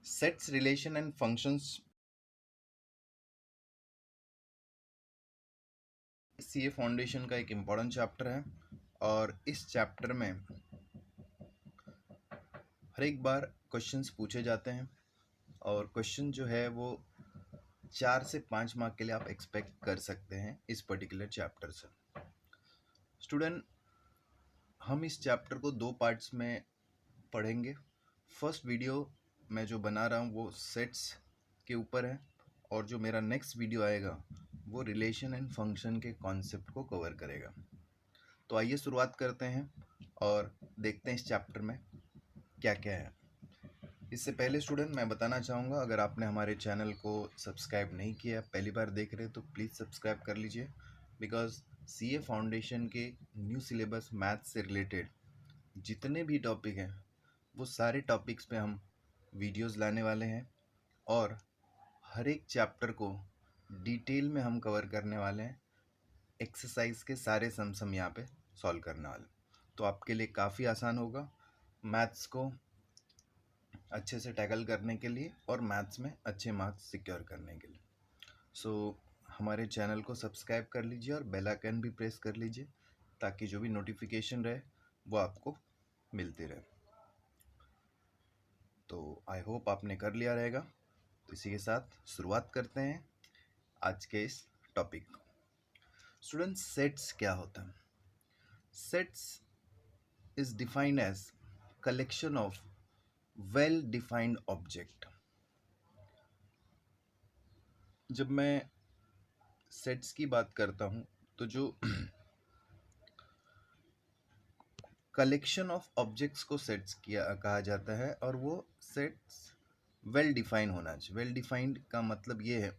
Sets relation and functions CA foundation का एक important chapter है और इस चैप्टर में हर एक बार क्वेश्चंस पूछे जाते हैं और क्वेश्चन जो है वो 4 से 5 मार्क के लिए आप एक्सपेक्ट कर सकते हैं इस पर्टिकुलर चैप्टर से। स्टूडेंट, हम इस चैप्टर को 2 पार्ट्स में पढ़ेंगे। फर्स्ट वीडियो मैं जो बना रहा हूँ वो सेट्स के ऊपर है और जो मेरा नेक्स्ट वीडियो आएगा वो रिलेशन एंड फंक्शन के कॉन्सेप्ट को कवर करेगा। तो आइए शुरुआत करते हैं और देखते हैं इस चैप्टर में क्या क्या है। इससे पहले स्टूडेंट मैं बताना चाहूँगा, अगर आपने हमारे चैनल को सब्सक्राइब नहीं किया, पहली बार देख रहे हैं तो प्लीज़ सब्सक्राइब कर लीजिए, बिकॉज सीए फाउंडेशन के न्यू सिलेबस मैथ्स से रिलेटेड जितने भी टॉपिक हैं वो सारे टॉपिक्स पे हम वीडियोस लाने वाले हैं और हर एक चैप्टर को डिटेल में हम कवर करने वाले हैं। एक्सरसाइज के सारे सम यहाँ पे सॉल्व करने वाले, तो आपके लिए काफ़ी आसान होगा मैथ्स को अच्छे से टैकल करने के लिए और मैथ्स में अच्छे मार्क्स सिक्योर करने के लिए। सो हमारे चैनल को सब्सक्राइब कर लीजिए और बेल आइकन भी प्रेस कर लीजिए ताकि जो भी नोटिफिकेशन रहे वो आपको मिलती रहे। तो आई होप आपने कर लिया रहेगा। तो इसी के साथ शुरुआत करते हैं आज के इस टॉपिक को। स्टूडेंट, सेट्स क्या होता है? Sets is defined as collection of well defined object. जब मैं सेट्स की बात करता हूँ तो जो कलेक्शन ऑफ ऑब्जेक्ट्स को सेट्स किया कहा जाता है और वो सेट्स वेल डिफाइन होना चाहिए। वेल डिफाइंड का मतलब ये है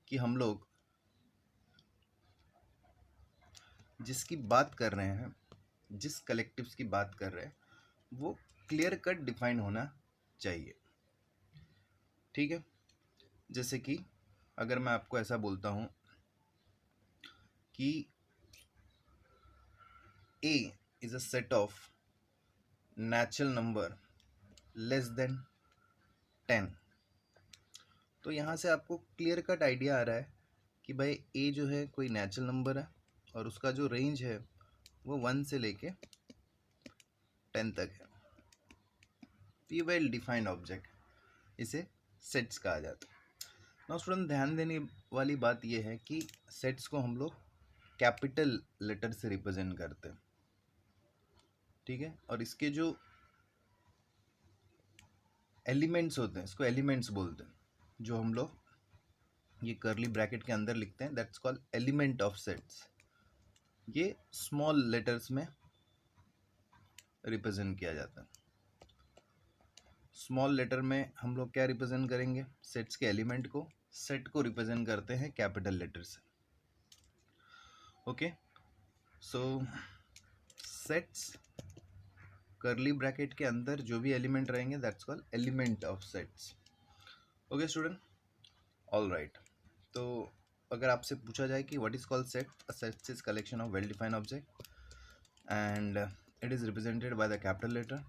कि हम लोग जिसकी बात कर रहे हैं, जिस कलेक्टिव्स की बात कर रहे हैं, वो क्लियर कट डिफाइन होना चाहिए। ठीक है, जैसे कि अगर मैं आपको ऐसा बोलता हूँ कि A is a set of natural number less than 10, तो यहाँ से आपको क्लियर कट आइडिया आ रहा है कि भाई A जो है कोई नेचुरल नंबर है और उसका जो रेंज है वो 1 से लेके 10 तक है। ये वेल डिफाइंड ऑब्जेक्ट, इसे सेट्स कहा जाता है। नाउ स्टूडेंट, ध्यान देने वाली बात यह है कि सेट्स को हम लोग कैपिटल लेटर से रिप्रेजेंट करते हैं। ठीक है, और इसके जो एलिमेंट्स होते हैं इसको एलिमेंट्स बोलते हैं। जो हम लोग ये कर्ली ब्रैकेट के अंदर लिखते हैं that's called element of sets. ये स्मॉल लेटर्स में रिप्रेजेंट किया जाता है। स्मॉल लेटर में हम लोग क्या रिप्रेजेंट करेंगे? सेट्स के एलिमेंट को। सेट को रिप्रेजेंट करते हैं कैपिटल लेटर से। Okay, so sets curly bracket के अंदर जो भी एलिमेंट रहेंगे that's called element of sets. Okay student, all right. तो अगर आपसे पूछा जाए कि what is called set, a set is collection of well defined object and it is represented by the capital letter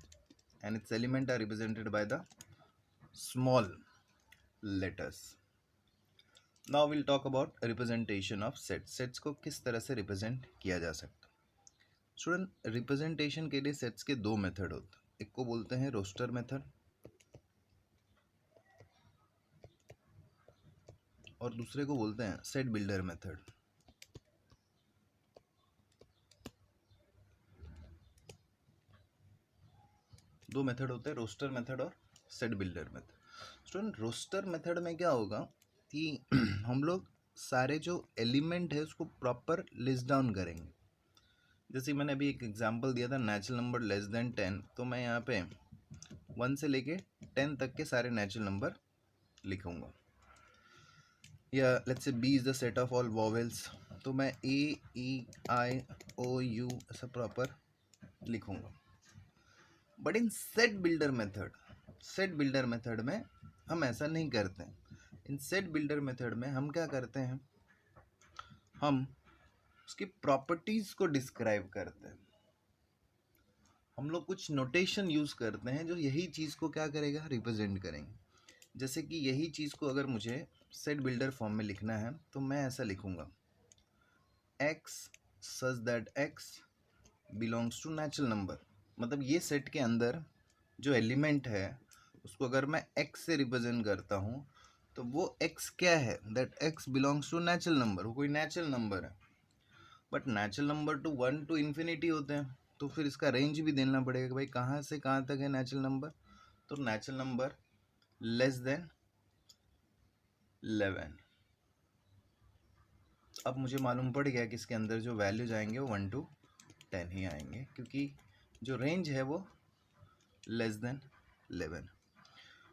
and its elements are represented by the small letters. Now we'll talk about representation of sets. Sets को किस तरह से represent किया जा सकता है? Student, representation के लिए सेट्स के 2 मेथड होते हैं। एक को बोलते हैं रोस्टर मेथड और दूसरे को बोलते हैं सेट बिल्डर मेथड। दो मेथड होते हैं, रोस्टर मेथड और set builder method. Student, roster method में क्या होगा कि हम लोग सारे जो एलिमेंट है उसको प्रॉपर लिस्ट डाउन करेंगे। जैसे मैंने अभी एक एग्जांपल दिया था नेचुरल नंबर लेस देन 10, तो मैं यहाँ पे 1 से लेके 10 तक के सारे नेचुरल नंबर लिखूंगा। या let's say B is the set of all vowels, तो मैं A E I O U ऐसा प्रॉपर लिखूंगा। But in set builder method में हम ऐसा नहीं करते हैं। इन सेट बिल्डर मेथड में हम क्या करते हैं, हम उसकी प्रॉपर्टीज को डिस्क्राइब करते हैं। हम लोग कुछ नोटेशन यूज़ करते हैं जो यही चीज़ को क्या करेगा, रिप्रेजेंट करेंगे। जैसे कि यही चीज़ को अगर मुझे सेट बिल्डर फॉर्म में लिखना है तो मैं ऐसा लिखूँगा, x such that x belongs to natural number. मतलब ये सेट के अंदर जो एलिमेंट है उसको अगर मैं x से रिप्रेजेंट करता हूँ तो वो x क्या है, that x belongs to natural number, वो कोई नेचुरल नंबर है। But natural number to 1 to infinity होते हैं, तो फिर इसका रेंज भी देना पड़ेगा कि भाई कहाँ से कहाँ तक है नेचुरल नंबर। तो नेचुरल नंबर लेस देन 11। अब मुझे मालूम पड़ गया कि इसके अंदर जो वैल्यूज आएंगे वो 1 to 10 ही आएंगे, क्योंकि जो रेंज है वो less than 11।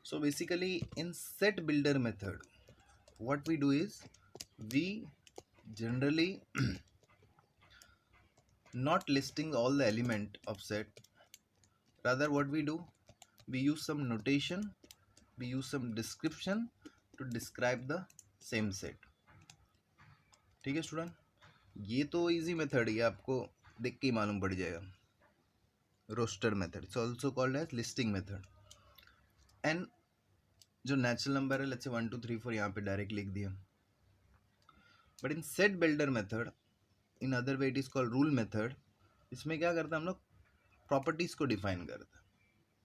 So basically in set builder method what we do is we generally not listing all the element of set, rather what we do, we use some notation, we use some description to describe the same set। ठीक है student, ये तो easy method है, आपको देख के ही मालूम पड़ जाएगा। Roster method, it's also called as listing method. And जो नेचुरल नंबर है, लेट्स से 1 2 3 4 यहाँ पे डायरेक्ट लिख दिया। But in set builder method, in other way it is called rule method, इसमें क्या करते हैं हम लोग, प्रॉपर्टीज को डिफाइन करते हैं।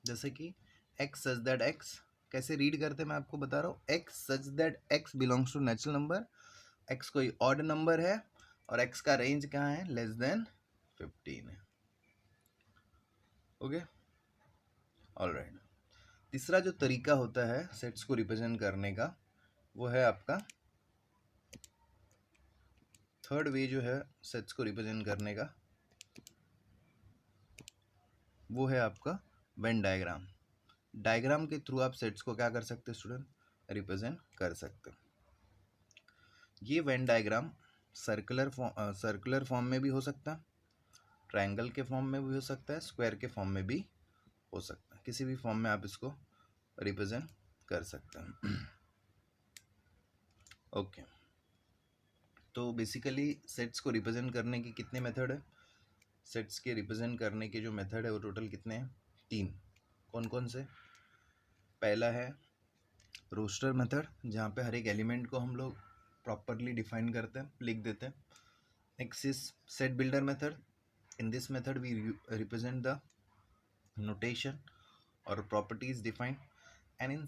जैसे कि एक्स सच दैट एक्स कैसे रीड करते हैं मैं आपको बता रहा हूँ, x such that x belongs to natural number, x कोई ऑड नंबर है और एक्स का रेंज कहाँ है, लेस देन 15 है। Okay, alright. तीसरा जो तरीका होता है सेट्स को रिप्रेजेंट करने का, वो है आपका थर्ड वे जो है सेट्स को रिप्रेजेंट करने का, वो है आपका वेन डायग्राम। डायग्राम के थ्रू आप सेट्स को क्या कर सकते हैं स्टूडेंट, रिप्रेजेंट कर सकते हैं। ये वेन डायग्राम सर्कुलर फॉर्म में भी हो सकता है, ट्रायंगल के फॉर्म में भी हो सकता है, स्क्वायर के फॉर्म में भी हो सकता है, किसी भी फॉर्म में आप इसको रिप्रेजेंट कर सकते हैं। ओके, तो बेसिकली सेट्स को रिप्रेजेंट करने के कितने मेथड है, सेट्स के रिप्रेजेंट करने के जो मेथड है वो टोटल कितने हैं, 3। कौन कौन से, पहला है रोस्टर मेथड, जहाँ पे हर एक एलिमेंट को हम लोग प्रॉपरली डिफाइन करते हैं, लिख देते हैं। Next is set builder method, in this method we represent the notation or properties defined, and in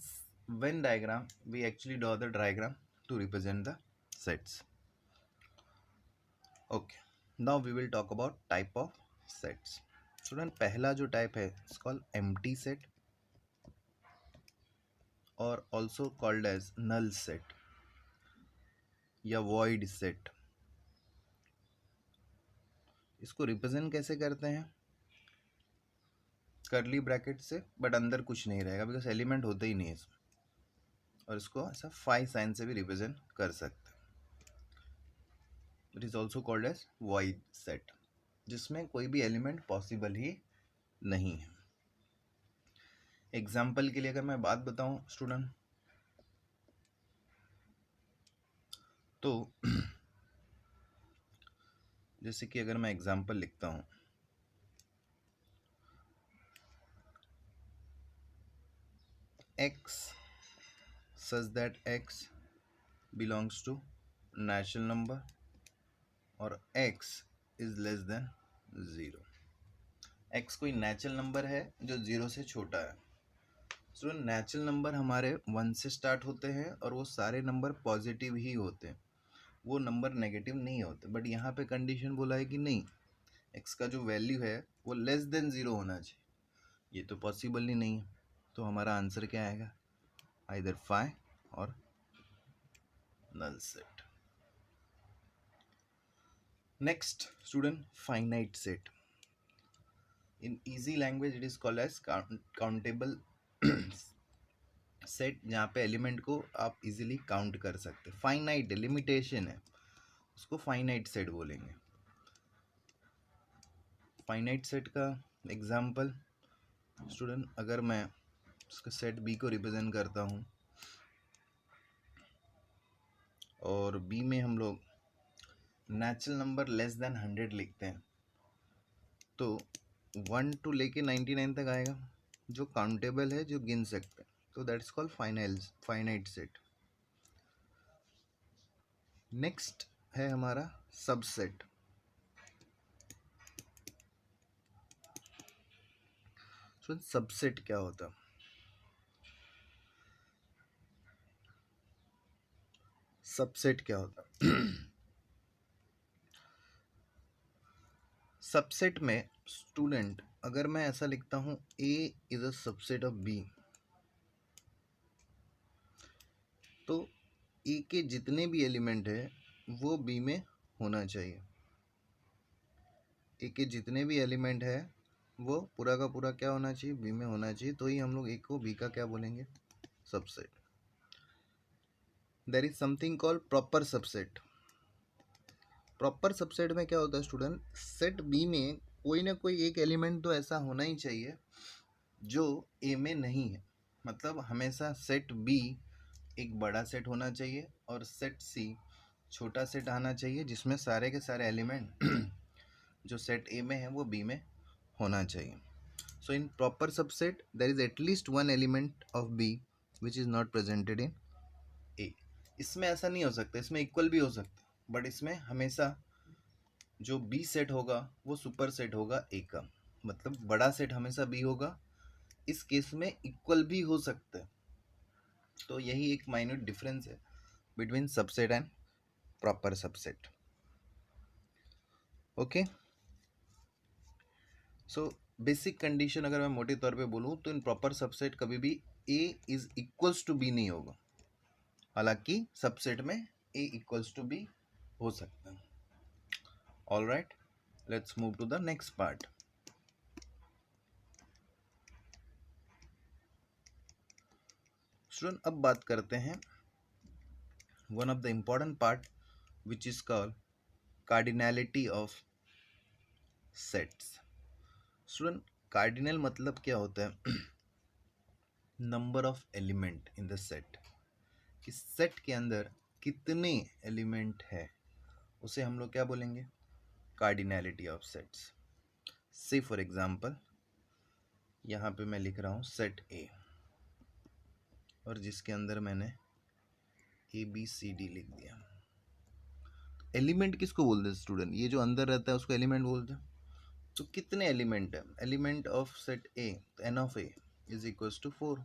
Venn diagram we actually draw the diagram to represent the sets। okay, now we will talk about type of sets। Student पहला जो type है it's called empty set और also called as null set या void set। इसको represent कैसे करते हैं, करली ब्रैकेट से, बट अंदर कुछ नहीं रहेगा बिकॉज एलिमेंट होते ही नहीं है इसमें, और इसको ऐसा फाई साइन से भी रिप्रेजेंट कर सकते हैं। It is also called as void set, जिसमें कोई भी एलिमेंट पॉसिबल ही नहीं है। एग्जाम्पल के लिए अगर मैं बात बताऊं स्टूडेंट, तो जैसे कि अगर मैं एग्जाम्पल लिखता हूं, x such that x belongs to natural number और x is less than 0। x कोई नेचुरल नंबर है जो 0 से छोटा है। स्टूडेंट नेचुरल नंबर हमारे 1 से स्टार्ट होते हैं और वो सारे नंबर पॉजिटिव ही होते हैं, वो नंबर नेगेटिव नहीं होते। बट यहाँ पे कंडीशन बोला है कि नहीं, x का जो वैल्यू है वो लेस देन 0 होना चाहिए, ये तो पॉसिबल ही नहीं है। तो हमारा आंसर क्या आएगा, आइदर फाई और null set. Next student, finite set, in easy language it is called as countable set, जहाँ पे एलिमेंट को आप इजीली काउंट कर सकते। फाइनाइट लिमिटेशन है, उसको फाइनाइट सेट बोलेंगे। फाइनाइट सेट का एग्जांपल स्टूडेंट, अगर मैं उसका सेट बी को रिप्रेजेंट करता हूँ और बी में हम लोग नेचुरल नंबर लेस देन 100 लिखते हैं, तो 1 टू लेके 99 तक आएगा, जो काउंटेबल है, जो गिन सकते हैं, तो that is called finite set. Next है हमारा सबसेट। सबसेट क्या होता है? सबसेट क्या होता है? सबसेट में स्टूडेंट, अगर मैं ऐसा लिखता हूं A is a subset of B, तो A के जितने भी एलिमेंट है वो B में होना चाहिए। A के जितने भी एलिमेंट है वो पूरा का पूरा क्या होना चाहिए? B में होना चाहिए, तो ही हम लोग A को B का क्या बोलेंगे? Subset. There is something called proper subset. Proper subset में क्या होता है स्टूडेंट? सेट बी में कोई ना कोई एक एलिमेंट तो ऐसा होना ही चाहिए जो ए में नहीं है। मतलब हमेशा सेट बी एक बड़ा सेट होना चाहिए और सेट सी छोटा सेट आना चाहिए, जिसमें सारे के सारे एलिमेंट जो सेट ए में है वो बी में होना चाहिए। So in proper subset there is at least one element of B which is not presented in A. इसमें ऐसा नहीं हो सकता, इसमें इक्वल भी हो सकता, बट इसमें हमेशा जो बी सेट होगा वो सुपर सेट होगा ए का, मतलब बड़ा सेट हमेशा बी होगा। इस केस में इक्वल भी हो सकता है, तो यही एक माइन्यूट डिफरेंस है between subset and proper subset. Okay, so basic condition अगर मैं मोटे तौर पे बोलूँ तो इन प्रॉपर सबसेट कभी भी ए इज इक्वल्स टू बी नहीं होगा, हालांकि सबसेट में ए इक्वल्स टू बी हो सकता है। All right, let's move to the next part. Student, अब बात करते हैं one of the important part which is called cardinality of sets. Student, cardinal मतलब क्या होता है? Number of element in the set. इस सेट के अंदर कितने एलिमेंट है उसे हम लोग क्या बोलेंगे? Cardinality of sets. से फॉर एग्जांपल यहाँ पे मैं लिख रहा हूँ सेट ए, और जिसके अंदर मैंने ABCD लिख दिया। एलिमेंट किसको बोलते हैं स्टूडेंट? ये जो अंदर रहता है उसको एलिमेंट बोलते हैं। तो कितने एलिमेंट है? Element of set A, n of a is equals to 4.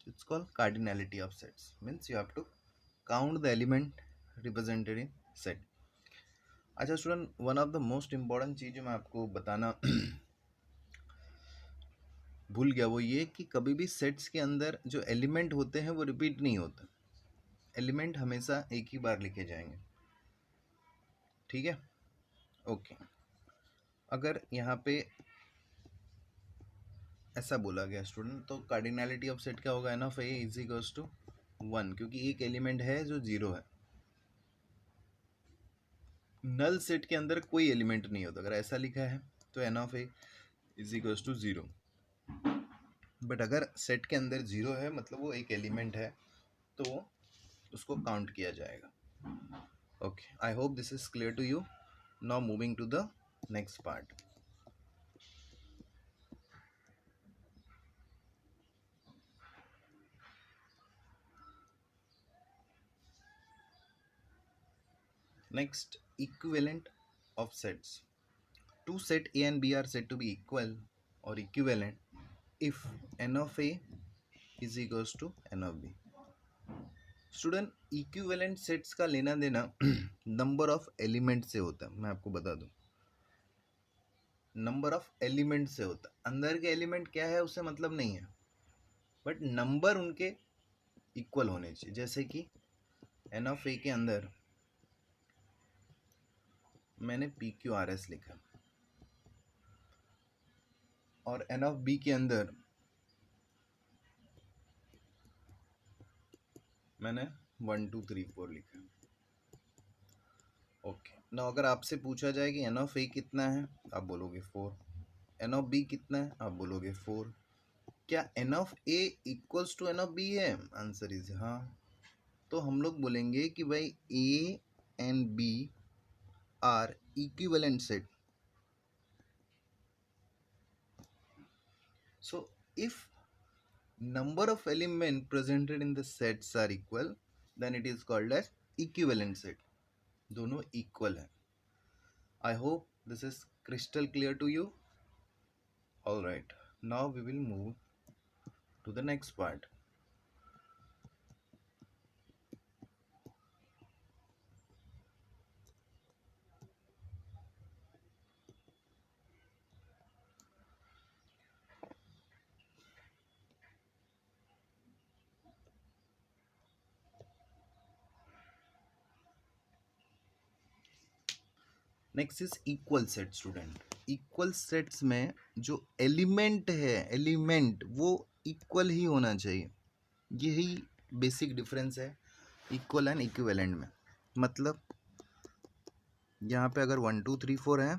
It's called cardinality of sets. Means you have to count the element represented in set. अच्छा student, one of the most important चीज़ जो मैं आपको बताना भूल गया वो ये कि कभी भी सेट्स के अंदर जो एलिमेंट होते हैं वो रिपीट नहीं होते। एलिमेंट हमेशा एक ही बार लिखे जाएंगे, ठीक है? ओके, अगर यहाँ पे ऐसा बोला गया स्टूडेंट, तो कार्डिनैलिटी ऑफ सेट क्या होगा? n of a is equals to 1, क्योंकि एक एलिमेंट है जो 0 है। नल सेट के अंदर कोई एलिमेंट नहीं होता, अगर ऐसा लिखा है तो n of a is equals to 0। But अगर सेट के अंदर 0 है मतलब वो एक एलिमेंट है, तो उसको काउंट किया जाएगा। Okay, I hope this is clear to you. Now moving to the next part. Next, equivalent of sets. Two set A and B are said to be equal or equivalent if n of A is equals to n of B. Student, equivalent sets का लेना देना number of element से होता है। मैं आपको बता दूं, नंबर ऑफ एलिमेंट से होता है। अंदर के एलिमेंट क्या है उससे मतलब नहीं है, बट नंबर उनके इक्वल होने चाहिए। जैसे कि n ऑफ A के अंदर मैंने PQRS लिखा और n ऑफ B के अंदर मैंने 1 2 3 4 लिखा। ओके, ना अगर आपसे पूछा जाए कि n ऑफ A कितना है, आप बोलोगे 4। n ऑफ B कितना है, आप बोलोगे 4। क्या n of A equals to n ऑफ B है? आंसर इज हाँ। तो हम लोग बोलेंगे कि भाई A and B are equivalent set. So if number of element presented in the sets are equal, then it is called as equivalent set. दोनों equal है. I hope this is crystal clear to you. All right, now we will move to the next part. Next is equal set. Student, equal sets में जो element है, element वो equal ही होना चाहिए. यही basic difference है equal and equivalent में. मतलब यहाँ पे अगर 1 2 3 4 है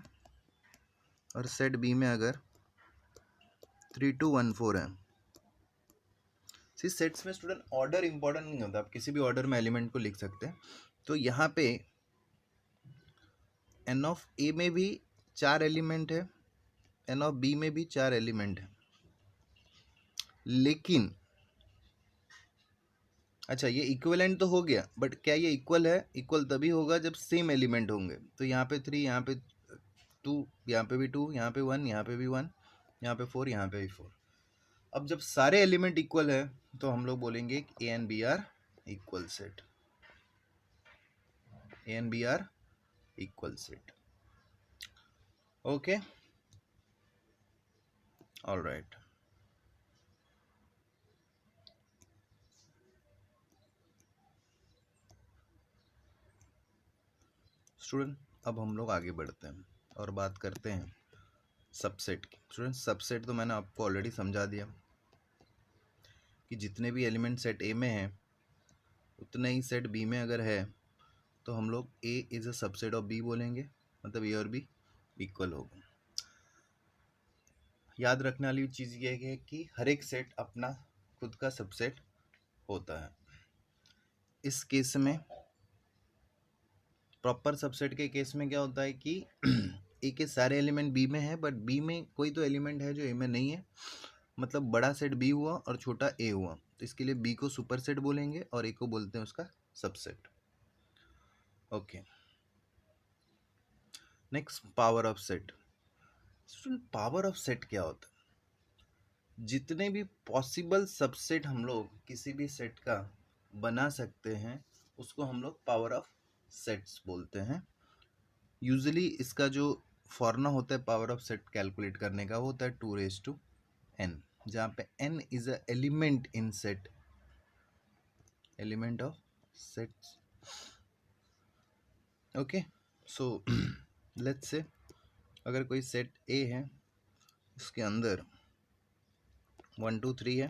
और सेट बी में अगर 3 2 1 4 है. सी सेट्स में स्टूडेंट ऑर्डर इंपॉर्टेंट नहीं होता, आप किसी भी ऑर्डर में एलिमेंट को लिख सकते हैं. तो यहाँ पे एन ऑफ ए में भी 4 एलिमेंट है, एन ऑफ बी में भी 4 एलिमेंट है. लेकिन अच्छा, ये इक्विवेलेंट तो हो गया, बट क्या ये इक्वल है? इक्वल तभी होगा जब सेम एलिमेंट होंगे. तो यहाँ पे 3, यहाँ पे 2, यहाँ पे भी 2, यहाँ पे 1, यहाँ पे भी 1, यहाँ पे 4, यहाँ पे भी 4. अब जब सारे एलिमेंट इक्वल है तो हम लोग बोलेंगे A and B are equal set. A and B are equal set. Okay, all right. Student, अब हम लोग आगे बढ़ते हैं और बात करते हैं सबसेट की. स्टूडेंट, सबसेट तो मैंने आपको ऑलरेडी समझा दिया कि जितने भी एलिमेंट सेट ए में हैं उतने ही सेट बी में अगर है तो हम लोग A is a subset of B बोलेंगे. मतलब ए और बी इक्वल होगा. याद रखने वाली चीज़ ये है कि हर एक सेट अपना खुद का सबसेट होता है. इस केस में, प्रॉपर सबसेट के केस में क्या होता है कि ए के सारे एलिमेंट बी में है, बट बी में कोई तो एलिमेंट है जो ए में नहीं है. मतलब बड़ा सेट बी हुआ और छोटा ए हुआ, तो इसके लिए बी को सुपर सेट बोलेंगे और ए को बोलते हैं उसका subset. Okay, next power of set. Power of set क्या होता है? जितने भी पॉसिबल सबसेट हम लोग किसी भी सेट का बना सकते हैं उसको हम लोग पावर ऑफ सेट्स बोलते हैं. यूजुअली इसका जो फॉर्मूला होता है पावर ऑफ सेट कैलकुलेट करने का वो होता है 2n, जहाँ पे n is a element in set, element of sets. Okay, so let's say अगर कोई सेट ए है, उसके अंदर 1 2 3 है,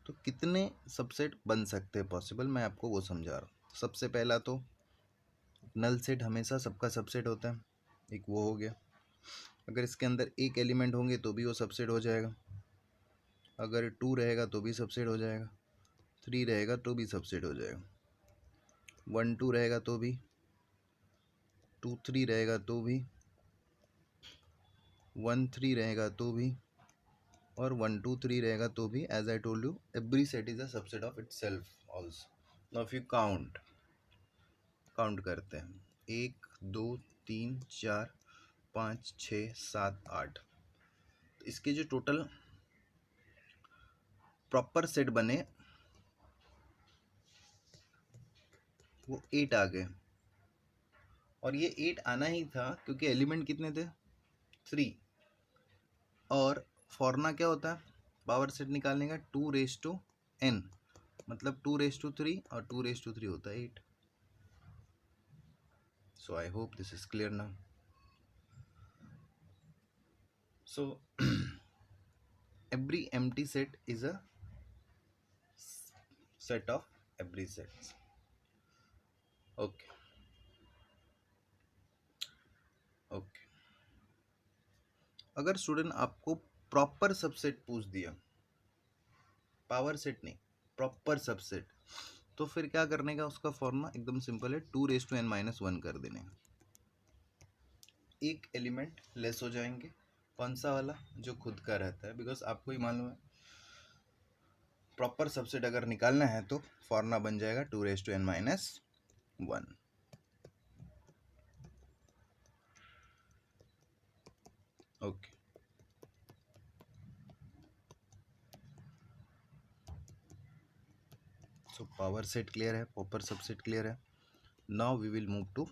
तो कितने सबसेट बन सकते हैं पॉसिबल, मैं आपको वो समझा रहा हूँ. सबसे पहला तो नल सेट हमेशा सबका सबसेट होता है, एक वो हो गया. अगर इसके अंदर एक एलिमेंट होंगे तो भी वो सबसेट हो जाएगा. अगर 2 रहेगा तो भी सबसेट हो जाएगा, 3 रहेगा तो भी सबसेट हो जाएगा, 1 2 रहेगा तो भी, 2 3 रहेगा तो भी, 1 3 रहेगा तो भी, और 1 2 3 रहेगा तो भी. As I told you, every set is a subset of itself also. Now if you count करते हैं, 1 2 3 4 5 6 7 8, तो इसके जो टोटल प्रॉपर सेट बने वो 8 आ गए. और ये 8 आना ही था क्योंकि एलिमेंट कितने थे? 3. और फॉर्मूला क्या होता है पावर सेट निकालने का? 2n, मतलब 2 3 और 2 3 होता है 8. So I hope this is clear now. So every empty set is a set of every sets. Okay, okay. अगर स्टूडेंट आपको प्रॉपर सबसेट पूछ दिया, पावर सेट नहीं, प्रॉपर सबसेट, तो फिर क्या करने का? उसका फॉर्मूला एकदम सिंपल है, 2n - 1 कर देने. एक एलिमेंट लेस हो जाएंगे कौन सा वाला? जो खुद का रहता है, बिकॉज आपको ही मालूम है प्रॉपर सबसेट अगर निकालना है तो फॉर्मूला बन जाएगा 2n-1। Okay, so power set clear है, प्रॉपर सबसेट क्लियर है। Now we will move to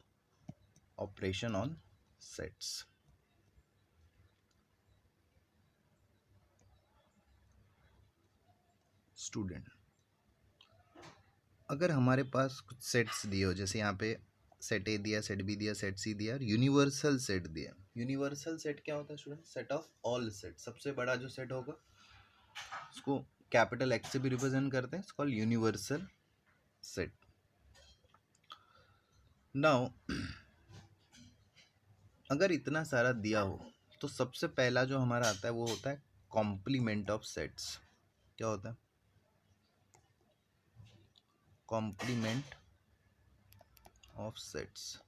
operation on sets. Student, अगर हमारे पास कुछ सेट्स दिए हो, जैसे यहाँ पे सेट ए दिया, सेट बी दिया, सेट सी दिया और यूनिवर्सल सेट दिया। यूनिवर्सल सेट क्या होता है student? Set of all set. सबसे बड़ा जो सेट होगा उसको कैपिटल एक्स से भी रिप्रेजेंट करते हैं, कॉल्ड यूनिवर्सल सेट। नाउ अगर इतना सारा दिया हो तो सबसे पहला जो हमारा आता है वो होता है कॉम्प्लीमेंट ऑफ सेट्स। क्या होता है? Complement of sets.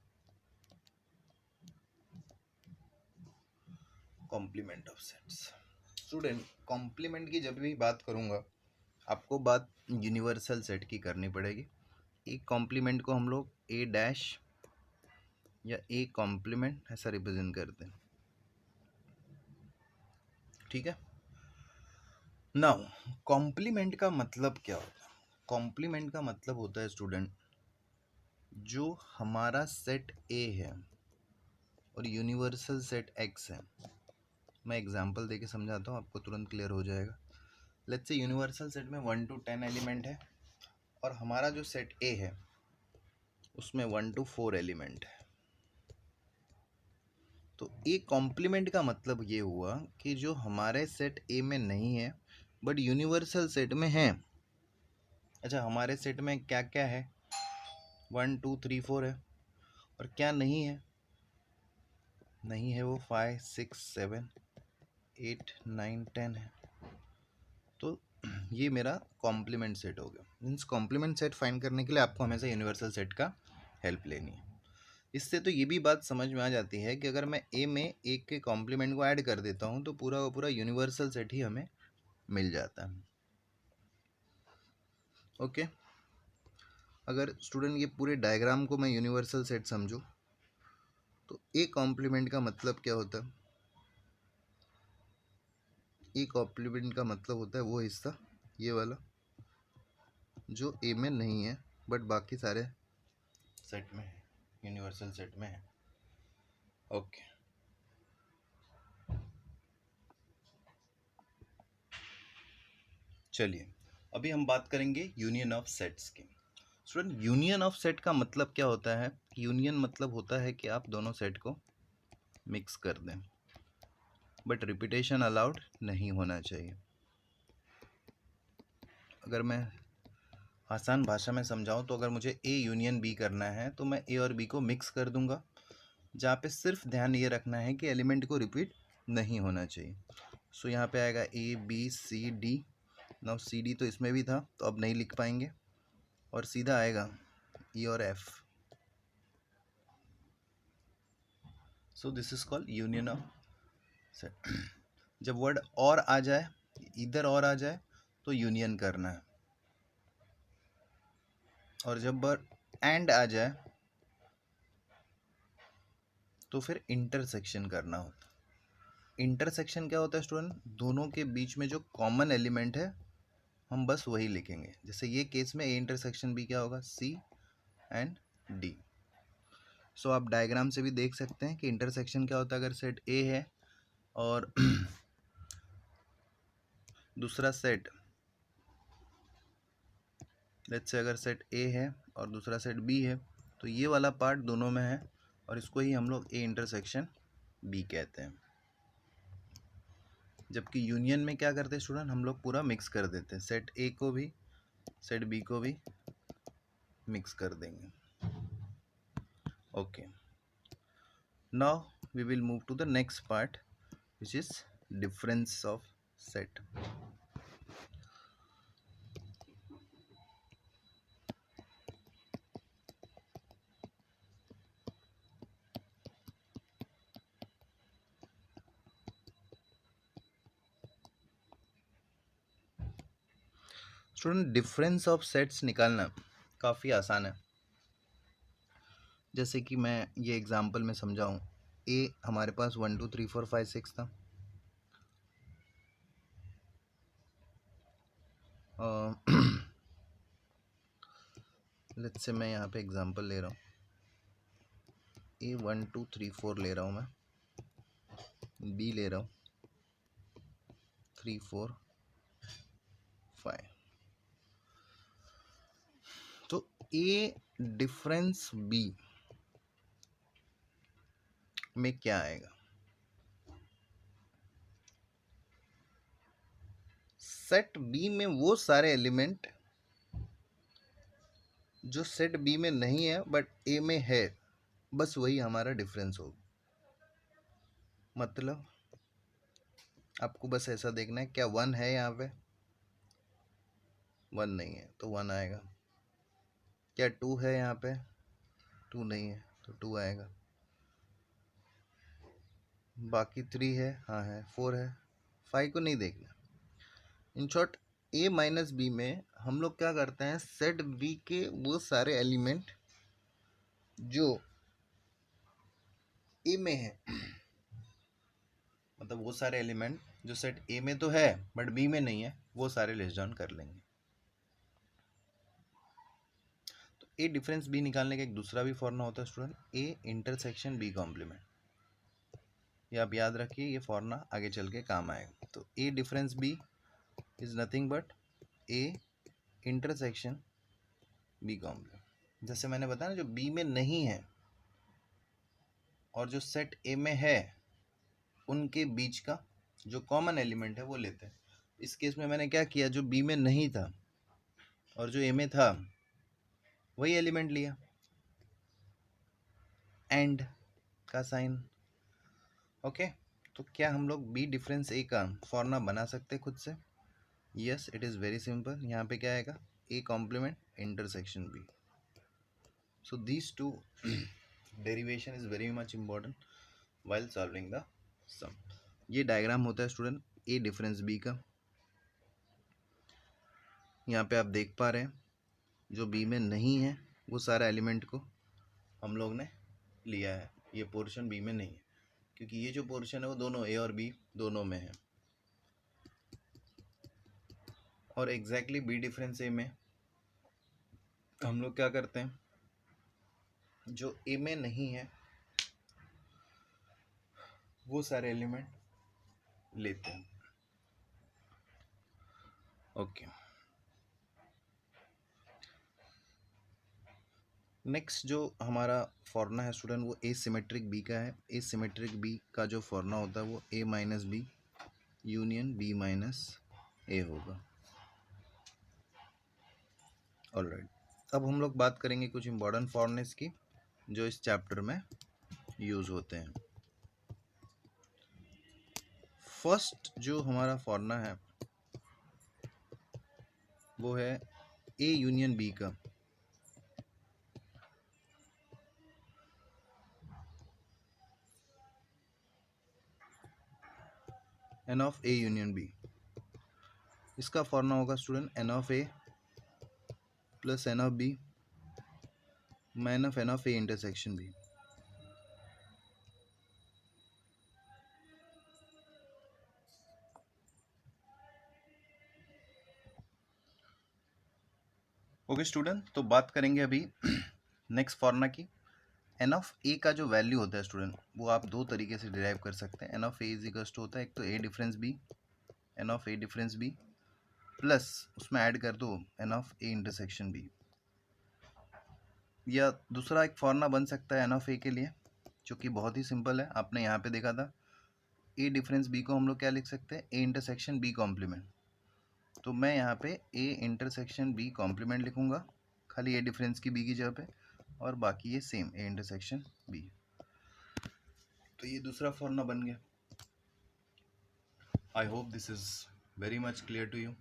Complement of sets student, complement की जब भी बात करूंगा आपको बात यूनिवर्सल सेट की करनी पड़ेगी। एक कॉम्प्लीमेंट को हम लोग ए डैश या ए कॉम्प्लीमेंट ऐसा रिप्रेजेंट करते हैं, ठीक है। नाउ कॉम्प्लीमेंट का मतलब क्या होता है? कॉम्प्लीमेंट का मतलब होता है स्टूडेंट, जो हमारा सेट ए है और यूनिवर्सल सेट एक्स है। मैं एग्जांपल देके समझाता हूँ, आपको तुरंत क्लियर हो जाएगा। लेट्स से यूनिवर्सल सेट में 1 to 10 एलिमेंट है और हमारा जो सेट ए है उसमें 1 to 4 एलिमेंट है। तो ए कॉम्प्लीमेंट का मतलब ये हुआ कि जो हमारे सेट ए में नहीं है बट यूनिवर्सल सेट में है। अच्छा, हमारे सेट में क्या क्या है? 1 2 3 4 है, और क्या नहीं है? नहीं है वो 5 6 7 8 9 10 है। तो ये मेरा कॉम्प्लीमेंट सेट हो गया। मीन्स कॉम्प्लीमेंट सेट फाइंड करने के लिए आपको हमेशा यूनिवर्सल सेट का हेल्प लेनी है। इससे तो ये भी बात समझ में आ जाती है कि अगर मैं ए में एक के कॉम्प्लीमेंट को ऐड कर देता हूँ तो पूरा का पूरा यूनिवर्सल सेट ही हमें मिल जाता है। ओके, अगर स्टूडेंट ये पूरे डायग्राम को मैं यूनिवर्सल सेट समझूं तो ए कॉम्प्लीमेंट का मतलब क्या होता है? ए कॉम्प्लीमेंट का मतलब होता है वो हिस्सा, ये वाला, जो ए में नहीं है बट बाकी सारे सेट में है, यूनिवर्सल सेट में है। ओके, चलिए अभी हम बात करेंगे यूनियन ऑफ सेट्स की। स्टूडेंट, यूनियन ऑफ सेट का मतलब क्या होता है? यूनियन मतलब होता है कि आप दोनों सेट को मिक्स कर दें, बट रिपीटेशन अलाउड नहीं होना चाहिए। अगर मैं आसान भाषा में समझाऊं तो अगर मुझे ए यूनियन बी करना है तो मैं ए और बी को मिक्स कर दूंगा, जहाँ पे सिर्फ ध्यान ये रखना है कि एलिमेंट को रिपीट नहीं होना चाहिए। सो यहाँ पे आएगा A B C D. Now C D तो इसमें भी था तो अब नहीं लिख पाएंगे, और सीधा आएगा ई और F. So this is called union of set. जब वर्ड और आ जाए, इधर और आ जाए तो यूनियन करना है, और जब वर्ड एंड आ जाए तो फिर इंटरसेक्शन करना होता है। इंटरसेक्शन क्या होता है स्टूडेंट? दोनों के बीच में जो कॉमन एलिमेंट है हम बस वही लिखेंगे। जैसे ये केस में ए इंटरसेक्शन बी क्या होगा? सी एंड डी। सो आप डायग्राम से भी देख सकते हैं कि इंटरसेक्शन क्या होता है। अगर सेट ए है और दूसरा सेट, लेट्स से अगर सेट ए है और दूसरा सेट बी है, तो ये वाला पार्ट दोनों में है और इसको ही हम लोग ए इंटरसेक्शन बी कहते हैं। जबकि यूनियन में क्या करते हैं स्टूडेंट? हम लोग पूरा मिक्स कर देते हैं, सेट ए को भी सेट बी को भी मिक्स कर देंगे। Okay, now we will move to the next part which is difference of set. Student difference of sets निकालना काफ़ी आसान है। जैसे कि मैं ये एग्जांपल में समझाऊँ, ए हमारे पास 1 2 3 4 5 6 था। लेट्स से मैं यहाँ पे एग्जांपल ले रहा हूँ, ए 1 2 3 4 ले रहा हूँ मैं, बी ले रहा हूँ 3 4 5। तो ए डिफरेंस बी में क्या आएगा? सेट बी में वो सारे एलिमेंट जो सेट बी में नहीं है बट ए में है, बस वही हमारा डिफरेंस होगा। मतलब आपको बस ऐसा देखना है, क्या 1 है यहाँ पे? 1 नहीं है तो 1 आएगा। क्या 2 है यहाँ पे? 2 नहीं है तो 2 आएगा। बाकी 3 है, हाँ है, 4 है, 5 को नहीं देखना। In short A minus B में हम लोग क्या करते हैं, सेट बी के वो सारे एलिमेंट जो ए में है, मतलब वो सारे एलिमेंट जो सेट ए में तो है बट बी में नहीं है, वो सारे लेस डाउन कर लेंगे। तो ए डिफरेंस बी निकालने का एक दूसरा भी फॉर्मूला होता है student, A intersection B complement. ये आप याद रखिए, ये फॉर्मूला आगे चल के काम आएगा। तो A difference B is nothing but A intersection B complement. जैसे मैंने बताया ना, जो बी में नहीं है और जो सेट ए में है, उनके बीच का जो कॉमन एलिमेंट है वो लेते हैं। इस केस में मैंने क्या किया, जो बी में नहीं था और जो ए में था वही एलिमेंट लिया, एंड का साइन। ओके, तो क्या हम लोग बी डिफरेंस ए का फॉर्मूला बना सकते खुद से? Yes, it is very simple. यहाँ पे क्या आएगा, A complement intersection B. So these two derivation is very much important while solving the sum। ये डायग्राम होता है स्टूडेंट ए डिफरेंस बी का। यहाँ पे आप देख पा रहे हैं, जो बी में नहीं है वो सारा एलिमेंट को हम लोग ने लिया है। ये पोर्शन बी में नहीं है क्योंकि ये जो पोर्शन है वो दोनों ए और बी दोनों में है। और एग्जैक्टली बी डिफरेंस ए में हम लोग क्या करते हैं, जो ए में नहीं है वो सारे एलिमेंट लेते हैं। ओके, नेक्स्ट जो हमारा फॉर्मूला है स्टूडेंट वो ए सिमेट्रिक बी का है। ए सिमेट्रिक बी का जो फॉर्मूला होता है वो A minus B union B minus A होगा। ऑलराइट, अब हम लोग बात करेंगे कुछ इम्पोर्टेंट फॉर्मूलेस की जो इस चैप्टर में यूज होते हैं। फर्स्ट जो हमारा फॉर्मूला है वो है ए यूनियन बी का। N of A union B, इसका फॉर्मूला होगा student n of A plus n of B minus n of A intersection B. Okay student, तो बात करेंगे अभी नेक्स्ट फॉर्मूला की। एन ऑफ ए का जो वैल्यू होता है स्टूडेंट वो आप दो तरीके से डिराइव कर सकते हैं। N of A is equals to होता है एक तो A difference B, n of A difference B plus उसमें ऐड कर दो n of A intersection B. या दूसरा एक फॉर्मूला बन सकता है एन ऑफ ए के लिए जो कि बहुत ही सिंपल है, आपने यहाँ पे देखा था। ए डिफरेंस बी को हम लोग क्या लिख सकते हैं, ए इंटरसेक्शन बी कॉम्प्लीमेंट। तो मैं यहाँ पे ए इंटरसेक्शन बी कॉम्प्लीमेंट लिखूंगा खाली ए डिफरेंस की बी की जगह पे, और बाकी ये सेम ए इंटरसेक्शन बी। तो ये दूसरा फॉर्मूला बन गया। I hope this is very much clear to you.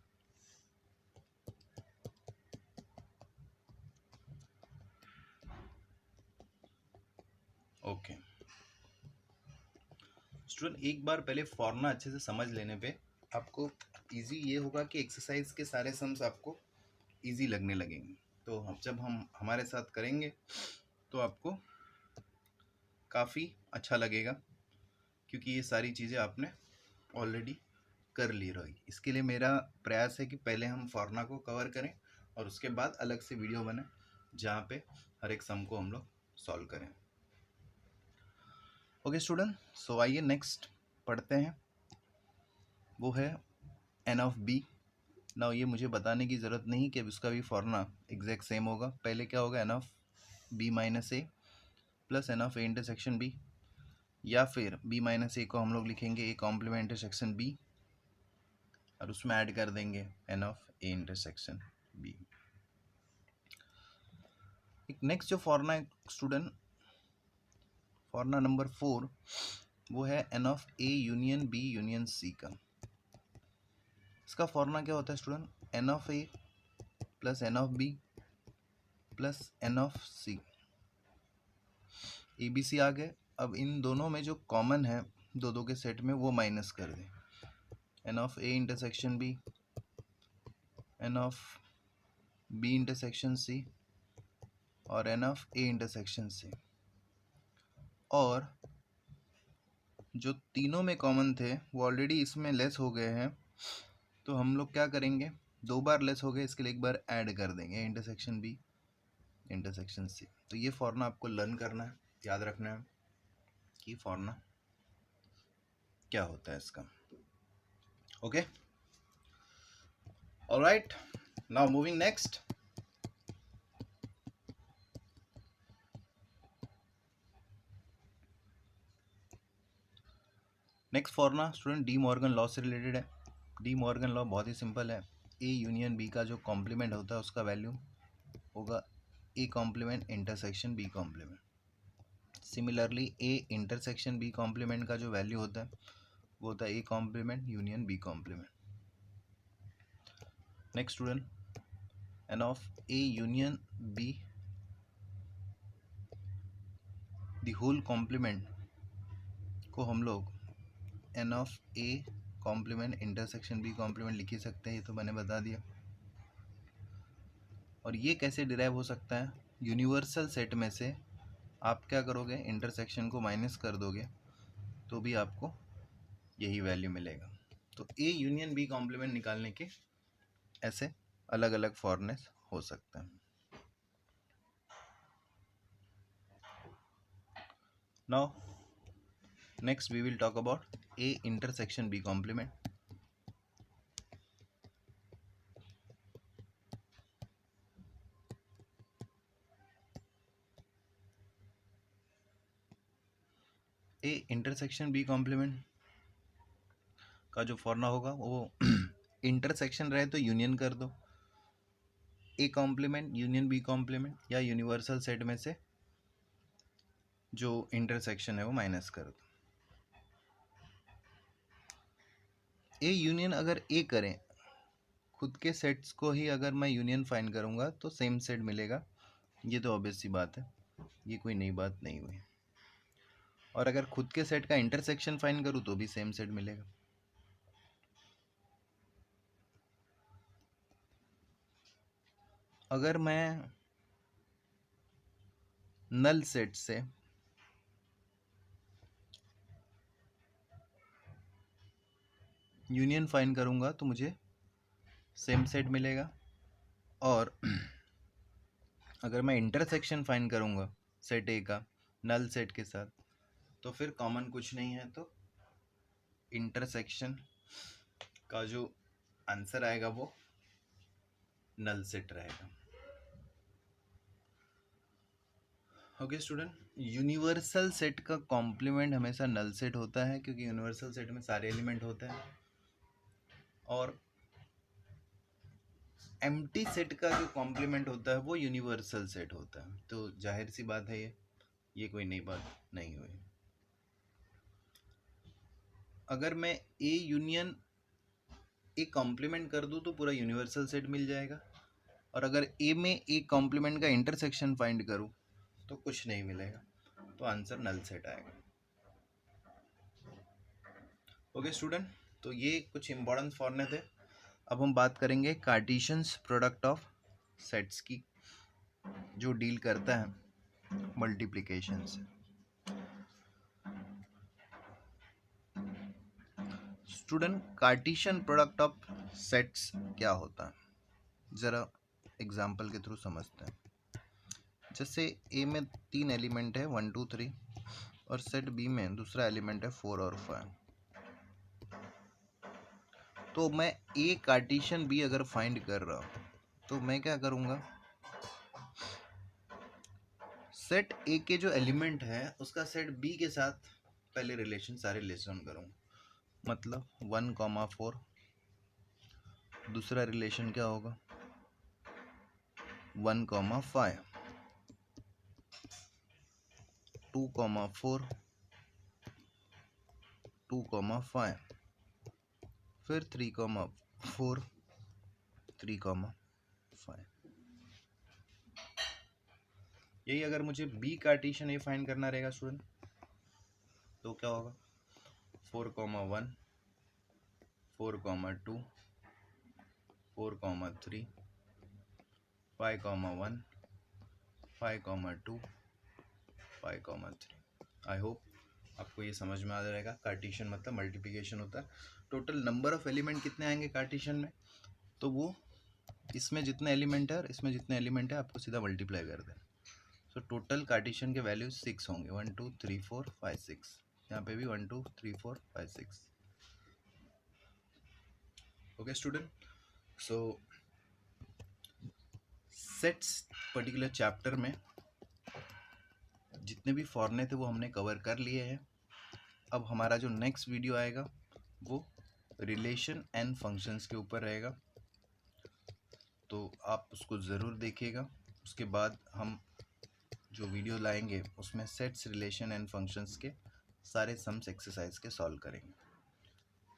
Okay student, एक बार पहले फॉर्मूला अच्छे से समझ लेने पे आपको इजी ये होगा कि एक्सरसाइज के सारे सम्स आपको इजी लगने लगेंगे। तो जब हम हमारे साथ करेंगे तो आपको काफ़ी अच्छा लगेगा, क्योंकि ये सारी चीज़ें आपने ऑलरेडी कर ली रही। इसके लिए मेरा प्रयास है कि पहले हम फॉर्मूला को कवर करें और उसके बाद अलग से वीडियो बने जहाँ पे हर एक सम को हम लोग सॉल्व करें। ओके स्टूडेंट, सो आइए नेक्स्ट पढ़ते हैं, वो है एन ऑफ बी। ना ये मुझे बताने की ज़रूरत नहीं कि अब उसका भी फॉर्मूला एग्जैक्ट सेम होगा। पहले क्या होगा, n of B minus A plus n of A intersection B, या फिर बी माइनस ए को हम लोग लिखेंगे ए कॉम्प्लीमेंट इंटरसेक्शन बी और उसमें ऐड कर देंगे n of A intersection B. एक नेक्स्ट जो फॉर्मूला है स्टूडेंट, फॉर्मूला नंबर 4, वो है n of A union B union C का। इसका फॉर्मूला क्या होता है student, n of A plus n of B plus n of C. A B C आ गए। अब इन दोनों में जो कॉमन है दो के सेट में वो माइनस कर दें, n of A intersection B, n of B intersection C और n of A intersection C. और जो तीनों में कॉमन थे वो ऑलरेडी इसमें लेस हो गए हैं, तो हम लोग क्या करेंगे, 2 बार लेस हो गए, इसके लिए 1 बार ऐड कर देंगे, इंटरसेक्शन बी इंटरसेक्शन सी। तो ये फॉर्मूला आपको लर्न करना है, याद रखना है कि फॉर्मूला क्या होता है इसका। Okay, alright, now moving next. Next formula student De Morgan law से रिलेटेड है। डी मॉर्गन लॉ बहुत ही सिंपल है। ए यूनियन बी का जो कॉम्प्लीमेंट होता है उसका वैल्यू होगा A complement intersection B complement. Similarly A intersection B complement का जो वैल्यू होता है वो होता है A complement union B complement. Next student, n of A union B the whole complement को हम लोग n of A complement intersection B complement लिख ही सकते हैं, ये तो मैंने बता दिया। और ये कैसे डिराइव हो सकता है, यूनिवर्सल सेट में से आप क्या करोगे, इंटरसेक्शन को माइनस कर दोगे तो भी आपको यही वैल्यू मिलेगा। तो ए यूनियन बी कॉम्प्लीमेंट निकालने के ऐसे अलग अलग फॉर्मूले हो सकते हैं। Now next we will talk about A intersection B complement. A intersection B complement का जो फॉर्मूला होगा वो इंटरसेक्शन रहे तो यूनियन कर दो, A complement union B complement, या यूनिवर्सल सेट में से जो इंटरसेक्शन है वो माइनस कर दो। ए यूनियन अगर ए करें, खुद के सेट्स को ही अगर मैं यूनियन फाइंड करूंगा तो सेम सेट मिलेगा, ये तो ऑब्वियस सी बात है, ये कोई नई बात नहीं हुई। और अगर खुद के सेट का इंटरसेक्शन फाइंड करूं तो भी सेम सेट मिलेगा। अगर मैं नल सेट से यूनियन फाइंड करूंगा तो मुझे सेम सेट मिलेगा, और अगर मैं इंटरसेक्शन फाइंड करूंगा सेट ए का नल सेट के साथ तो फिर कॉमन कुछ नहीं है, तो इंटरसेक्शन का जो आंसर आएगा वो नल सेट रहेगा। ओके स्टूडेंट, यूनिवर्सल सेट का कॉम्प्लीमेंट हमेशा नल सेट होता है, क्योंकि यूनिवर्सल सेट में सारे एलिमेंट होते हैं, और एम्प्टी सेट का जो कॉम्प्लीमेंट होता है वो यूनिवर्सल सेट होता है। तो जाहिर सी बात है ये कोई नई बात नहीं हुई। अगर मैं ए यूनियन ए कॉम्प्लीमेंट कर दूं तो पूरा यूनिवर्सल सेट मिल जाएगा, और अगर ए में ए कॉम्प्लीमेंट का इंटरसेक्शन फाइंड करूं तो कुछ नहीं मिलेगा, तो आंसर नल सेट आएगा। ओके स्टूडेंट, तो ये कुछ इंपॉर्टेंट फॉर्मूले थे अब हम बात करेंगे कार्टेशियंस प्रोडक्ट ऑफ सेट्स की, जो डील करता है मल्टीप्लिकेशन से। Student, Cartesian product of sets क्या होता है, ज़रा एग्जाम्पल के थ्रू समझते हैं। जैसे ए में 3 एलिमेंट है 1 2 3, और सेट बी में दूसरा एलिमेंट है 4 और 5। तो मैं ए कार्टेशियन बी अगर फाइंड कर रहा हूँ तो मैं क्या करूँगा, सेट ए के जो एलिमेंट है उसका सेट बी के साथ पहले सारे रिलेशन करूँगा। मतलब 1,4, दूसरा रिलेशन क्या होगा 1,5, 2,4, 2,5, फिर 3,4, 3,5। यही अगर मुझे बी कार्टेशियन ए फाइंड करना रहेगा स्टूडेंट, तो क्या होगा 4,1, 4,2, 4,3, 5,1, 5,2, 5,3। आई होप आपको ये समझ में आ जाएगा। कार्टेशियन मतलब मल्टीप्लिकेशन होता है। टोटल नंबर ऑफ एलिमेंट कितने आएंगे कार्टेशियन में, तो वो इसमें जितने एलिमेंट है और इसमें जितने एलिमेंट है आपको सीधा मल्टीप्लाई कर दें। तो टोटल कार्टेशियन के वैल्यू 6 होंगे, 1 2 3 4 5 6। यहाँ पे भी 1 2 3 4 5 6। Okay student, so sets particular chapter में जितने भी फॉर्मूले थे वो हमने कवर कर लिए हैं। अब हमारा जो नेक्स्ट वीडियो आएगा वो रिलेशन एंड फंक्शंस के ऊपर रहेगा, तो आप उसको ज़रूर देखिएगा। उसके बाद हम जो वीडियो लाएंगे उसमें सेट्स, रिलेशन एंड फंक्शंस के सारे सम्स एक्सरसाइज के सॉल्व करेंगे।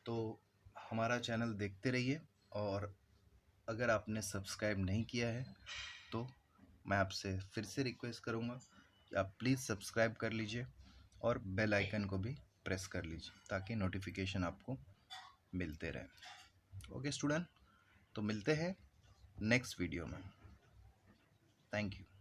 तो हमारा चैनल देखते रहिए, और अगर आपने सब्सक्राइब नहीं किया है तो मैं आपसे फिर से रिक्वेस्ट करूँगा कि आप प्लीज़ सब्सक्राइब कर लीजिए और बेल आइकन को भी प्रेस कर लीजिए ताकि नोटिफिकेशन आपको मिलते रहे। ओके स्टूडेंट, तो मिलते हैं नेक्स्ट वीडियो में। Thank you.